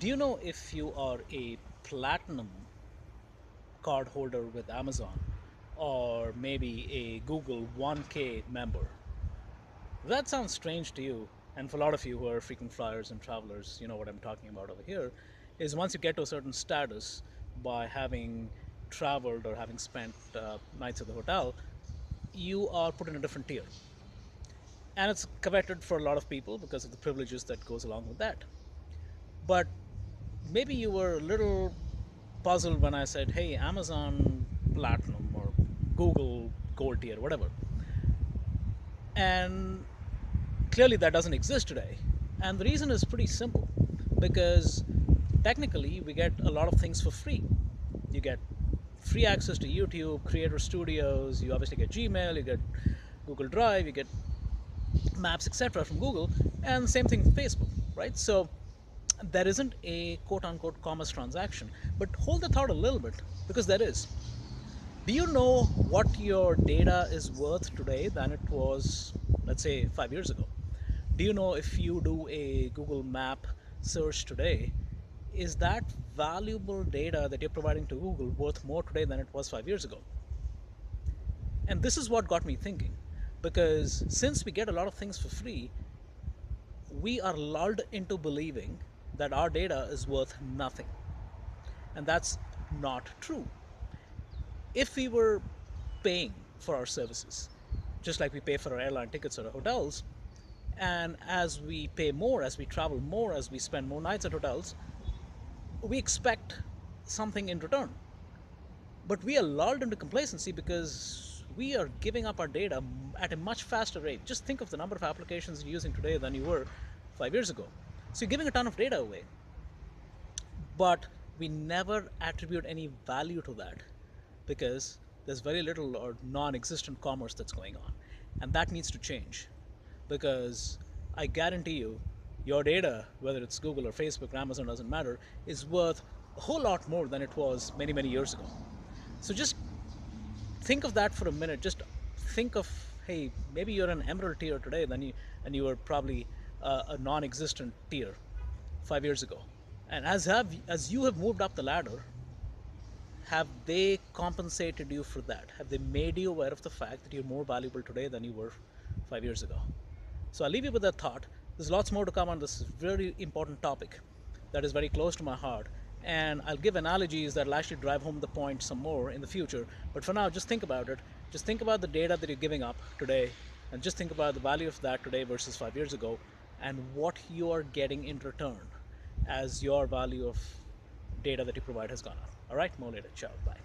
Do you know if you are a platinum card holder with Amazon or maybe a Google 1K member? That sounds strange to you, and for a lot of you who are frequent flyers and travelers, you know what I'm talking about over here, is once you get to a certain status by having traveled or having spent nights at the hotel, you are put in a different tier. And it's coveted for a lot of people because of the privileges that goes along with that. But maybe you were a little puzzled when I said, hey, Amazon Platinum or Google Gold tier, whatever. And clearly that doesn't exist today. And the reason is pretty simple because technically we get a lot of things for free. You get free access to YouTube, Creator Studios, you obviously get Gmail, you get Google Drive, you get Maps, etc. from Google, and same thing with Facebook, right? So there isn't a quote unquote commerce transaction. But hold the thought a little bit because there is. Do you know what your data is worth today than it was, let's say, 5 years ago? Do you know if you do a Google Map search today, is that valuable data that you're providing to Google worth more today than it was 5 years ago? And this is what got me thinking because since we get a lot of things for free, we are lulled into believing that our data is worth nothing. And that's not true. If we were paying for our services, just like we pay for our airline tickets or our hotels, and as we pay more, as we travel more, as we spend more nights at hotels, we expect something in return. But we are lulled into complacency because we are giving up our data at a much faster rate. Just think of the number of applications you're using today than you were 5 years ago. So you're giving a ton of data away, but we never attribute any value to that because there's very little or non-existent commerce that's going on. And that needs to change because I guarantee you, your data, whether it's Google or Facebook or Amazon, doesn't matter, is worth a whole lot more than it was many, many years ago. So just think of that for a minute. Just think of, hey, maybe you're an emerald tier today, and you were probably a non-existent tier 5 years ago. And as you have moved up the ladder, have they compensated you for that? Have they made you aware of the fact that you're more valuable today than you were 5 years ago? So I'll leave you with that thought. There's lots more to come on this very important topic that is very close to my heart. And I'll give analogies that will actually drive home the point some more in the future. But for now, just think about it. Just think about the data that you're giving up today, and just think about the value of that today versus 5 years ago, and what you are getting in return as your value of data that you provide has gone up. All right, more later. Ciao. Bye.